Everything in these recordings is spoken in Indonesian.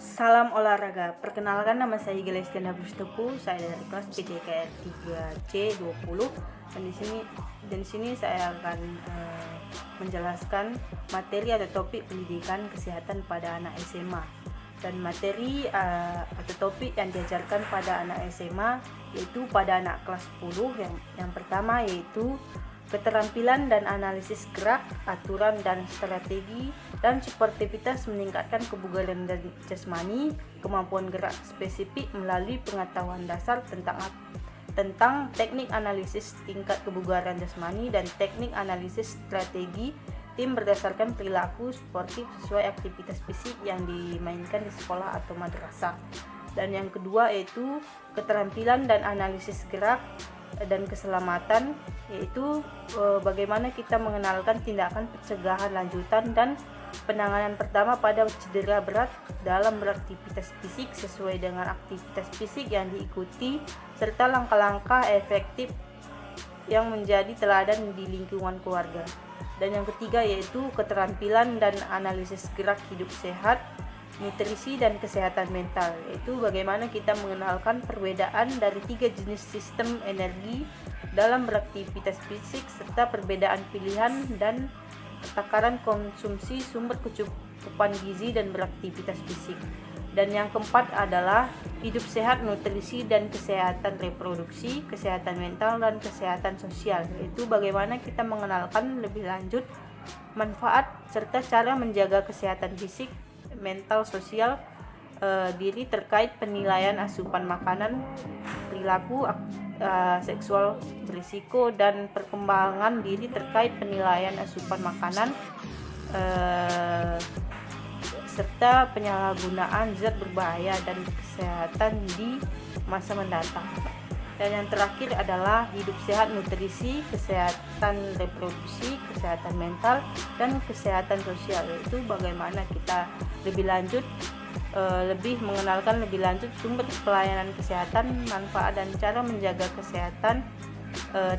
Salam olahraga. Perkenalkan, nama saya Gelestiana Bustepu. Saya dari kelas PJKR 3C20 dan di sini saya akan menjelaskan materi atau topik pendidikan kesehatan pada anak SMA. Dan materi atau topik yang diajarkan pada anak SMA yaitu pada anak kelas 10 yang pertama yaitu keterampilan dan analisis gerak, aturan dan strategi, dan sportivitas meningkatkan kebugaran dan jasmani, kemampuan gerak spesifik melalui pengetahuan dasar tentang teknik analisis tingkat kebugaran jasmani dan teknik analisis strategi tim berdasarkan perilaku sportif sesuai aktivitas fisik yang dimainkan di sekolah atau madrasah. Dan yang kedua yaitu keterampilan dan analisis gerak dan keselamatan, yaitu bagaimana kita mengenalkan tindakan pencegahan lanjutan dan penanganan pertama pada cedera berat dalam beraktivitas fisik sesuai dengan aktivitas fisik yang diikuti, serta langkah-langkah efektif yang menjadi teladan di lingkungan keluarga. Dan yang ketiga yaitu keterampilan dan analisis gerak hidup sehat, nutrisi dan kesehatan mental, yaitu bagaimana kita mengenalkan perbedaan dari 3 jenis sistem energi dalam beraktivitas fisik serta perbedaan pilihan dan takaran konsumsi sumber kecukupan gizi dan beraktivitas fisik. Dan yang keempat adalah hidup sehat, nutrisi dan kesehatan reproduksi, kesehatan mental dan kesehatan sosial, yaitu bagaimana kita mengenalkan lebih lanjut manfaat serta cara menjaga kesehatan fisik, mental, sosial diri terkait penilaian asupan makanan, perilaku seksual berisiko, dan perkembangan diri terkait penilaian asupan makanan serta penyalahgunaan zat berbahaya dan kesehatan di masa mendatang. Dan yang terakhir adalah hidup sehat, nutrisi, kesehatan reproduksi, kesehatan mental, dan kesehatan sosial, yaitu bagaimana kita lebih mengenalkan lebih lanjut sumber pelayanan kesehatan, manfaat dan cara menjaga kesehatan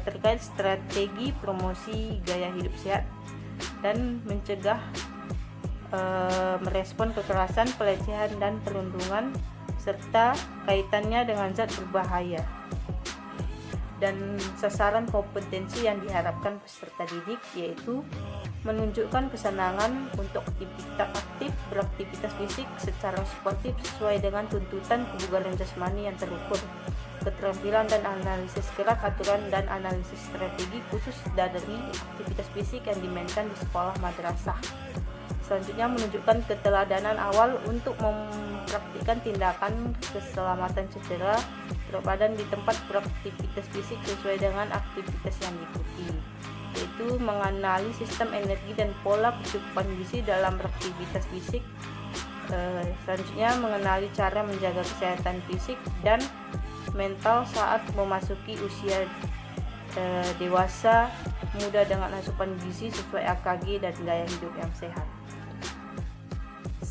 terkait strategi promosi gaya hidup sehat dan mencegah merespon kekerasan, pelecehan dan perundungan serta kaitannya dengan zat berbahaya. Dan sasaran kompetensi yang diharapkan peserta didik yaitu menunjukkan kesenangan untuk aktif beraktivitas fisik secara sportif sesuai dengan tuntutan kebugaran jasmani yang terukur, keterampilan dan analisis gerak, aturan dan analisis strategi khusus dari aktivitas fisik yang dimainkan di sekolah madrasah. Selanjutnya menunjukkan keteladanan awal untuk mempraktikkan tindakan keselamatan cedera badan di tempat beraktivitas fisik sesuai dengan aktivitas yang diikuti, yaitu mengenali sistem energi dan pola kecukupan gizi dalam beraktivitas fisik. Selanjutnya mengenali cara menjaga kesehatan fisik dan mental saat memasuki usia dewasa muda dengan asupan gizi sesuai AKG dan gaya hidup yang sehat.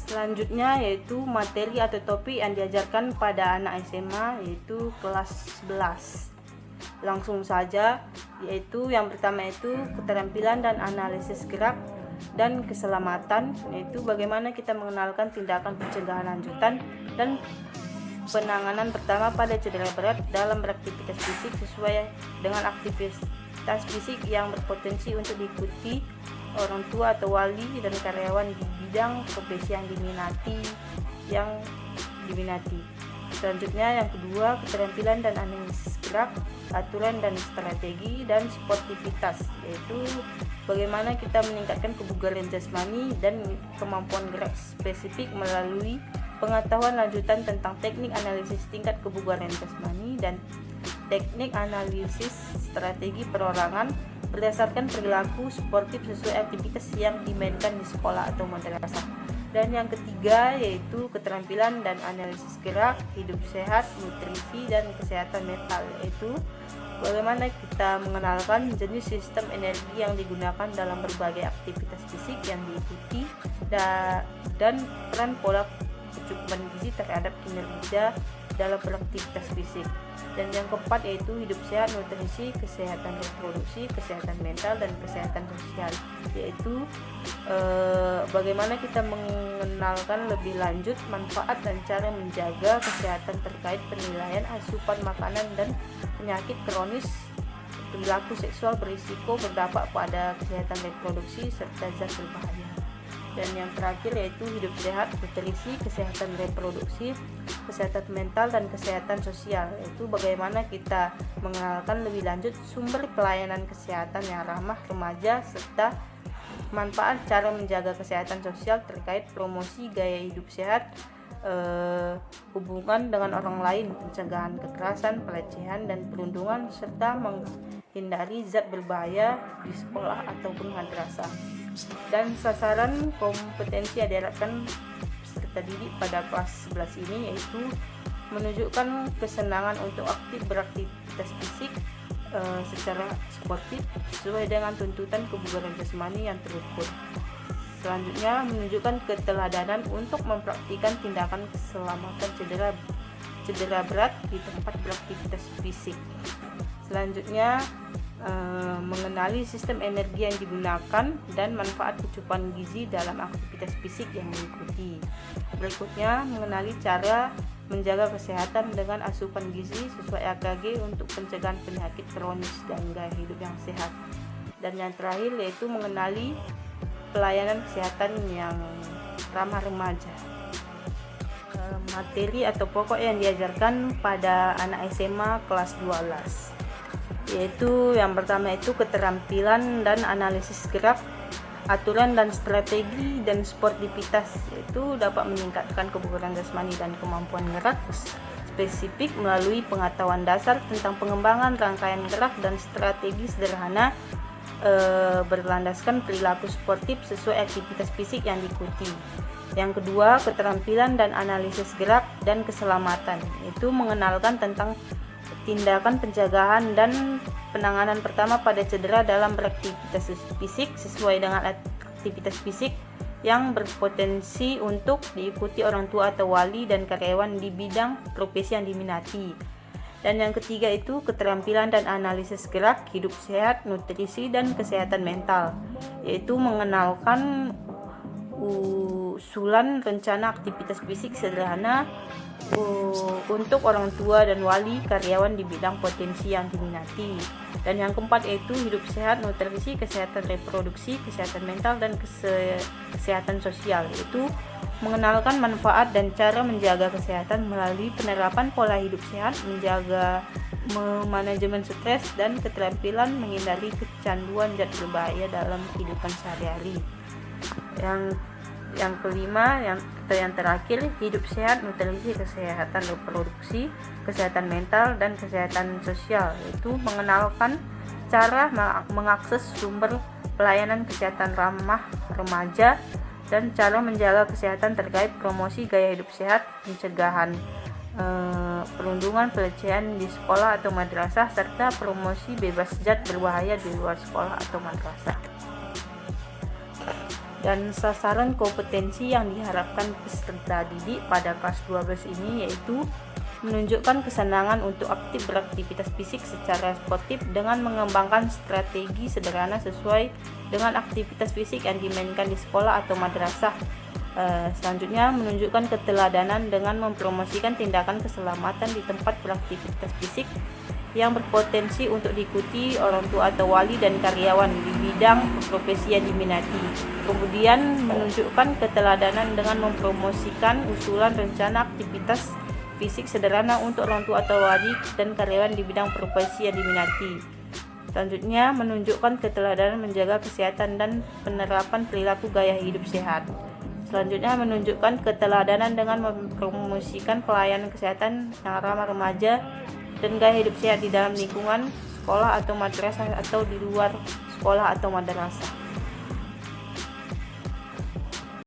Selanjutnya yaitu materi atau topik yang diajarkan pada anak SMA yaitu kelas 11. Langsung saja, yaitu yang pertama itu keterampilan dan analisis gerak dan keselamatan, yaitu bagaimana kita mengenalkan tindakan pencegahan lanjutan dan penanganan pertama pada cedera berat dalam beraktivitas fisik sesuai dengan aktivitas fisik yang berpotensi untuk diikuti orang tua atau wali dan karyawan di bidang profesi yang diminati. Selanjutnya yang kedua, keterampilan dan analisis gerak, aturan dan strategi, dan sportivitas, yaitu bagaimana kita meningkatkan kebugaran jasmani dan kemampuan gerak spesifik melalui pengetahuan lanjutan tentang teknik analisis tingkat kebugaran jasmani dan teknik analisis strategi perorangan berdasarkan perilaku sportif sesuai aktivitas yang dimainkan di sekolah atau madrasah. Dan yang ketiga yaitu keterampilan dan analisis gerak, hidup sehat, nutrisi dan kesehatan mental, yaitu bagaimana kita mengenalkan jenis sistem energi yang digunakan dalam berbagai aktivitas fisik yang diikuti dan peran pola kecukupan gizi terhadap kinerja dalam beraktivitas fisik. Dan yang keempat yaitu hidup sehat, nutrisi, kesehatan reproduksi, kesehatan mental, dan kesehatan sosial, yaitu bagaimana kita mengenalkan lebih lanjut manfaat dan cara menjaga kesehatan terkait penilaian asupan makanan dan penyakit kronis, perilaku seksual berisiko berdampak pada kesehatan reproduksi serta zat berbahaya. Dan yang terakhir yaitu hidup sehat, nutrisi, kesehatan reproduksi, kesehatan mental, dan kesehatan sosial, yaitu bagaimana kita mengenalkan lebih lanjut sumber pelayanan kesehatan yang ramah remaja serta manfaat cara menjaga kesehatan sosial terkait promosi gaya hidup sehat, hubungan dengan orang lain, pencegahan kekerasan, pelecehan, dan perundungan, serta menghindari zat berbahaya di sekolah ataupun madrasah. Dan sasaran kompetensi yang diharapkan peserta didik pada kelas 11 ini yaitu menunjukkan kesenangan untuk beraktivitas fisik secara sportif sesuai dengan tuntutan kebugaran jasmani yang terukur. Selanjutnya, menunjukkan keteladanan untuk mempraktikkan tindakan keselamatan cedera berat di tempat beraktivitas fisik. Selanjutnya, mengenali sistem energi yang digunakan dan manfaat kecukupan gizi dalam aktivitas fisik yang diikuti. Berikutnya, mengenali cara menjaga kesehatan dengan asupan gizi sesuai AKG untuk pencegahan penyakit kronis dan gaya hidup yang sehat. Dan yang terakhir yaitu mengenali pelayanan kesehatan yang ramah remaja. Materi atau pokok yang diajarkan pada anak SMA kelas 12 yaitu yang pertama itu keterampilan dan analisis gerak, aturan dan strategi dan sportivitas, yaitu dapat meningkatkan kebugaran jasmani dan kemampuan gerak spesifik melalui pengetahuan dasar tentang pengembangan rangkaian gerak dan strategi sederhana berlandaskan perilaku sportif sesuai aktivitas fisik yang diikuti. Yang kedua, keterampilan dan analisis gerak dan keselamatan, yaitu mengenalkan tentang tindakan pencegahan dan penanganan pertama pada cedera dalam beraktivitas fisik sesuai dengan aktivitas fisik yang berpotensi untuk diikuti orang tua atau wali dan karyawan di bidang profesi yang diminati. Dan yang ketiga itu keterampilan dan analisis gerak, hidup sehat, nutrisi, dan kesehatan mental, yaitu mengenalkan usulan rencana aktivitas fisik sederhana untuk orang tua dan wali karyawan di bidang potensi yang diminati. Dan yang keempat yaitu hidup sehat, nutrisi, kesehatan reproduksi, kesehatan mental, dan kesehatan sosial, yaitu mengenalkan manfaat dan cara menjaga kesehatan melalui penerapan pola hidup sehat, menjaga manajemen stres, dan keterampilan menghindari kecanduan zat berbahaya dalam kehidupan sehari-hari. Yang kelima, yang terakhir, hidup sehat, nutrisi, kesehatan reproduksi, kesehatan mental, dan kesehatan sosial, yaitu mengenalkan cara mengakses sumber pelayanan kesehatan ramah remaja dan cara menjaga kesehatan terkait promosi gaya hidup sehat, pencegahan perundungan, pelecehan di sekolah atau madrasah, serta promosi bebas zat berbahaya di luar sekolah atau madrasah. Dan sasaran kompetensi yang diharapkan peserta didik pada kelas 12 ini yaitu menunjukkan kesenangan untuk beraktivitas fisik secara sportif dengan mengembangkan strategi sederhana sesuai dengan aktivitas fisik yang dimainkan di sekolah atau madrasah. Selanjutnya, menunjukkan keteladanan dengan mempromosikan tindakan keselamatan di tempat beraktivitas fisik yang berpotensi untuk diikuti orang tua atau wali dan karyawan di bidang profesi yang diminati. Kemudian, menunjukkan keteladanan dengan mempromosikan usulan rencana aktivitas fisik sederhana untuk orang tua atau wali dan karyawan di bidang profesi yang diminati. Selanjutnya, menunjukkan keteladanan menjaga kesehatan dan penerapan perilaku gaya hidup sehat. Selanjutnya, menunjukkan keteladanan dengan mempromosikan pelayanan kesehatan yang ramah remaja dan gaya hidup sehat di dalam lingkungan sekolah atau madrasah atau di luar sekolah atau madrasah.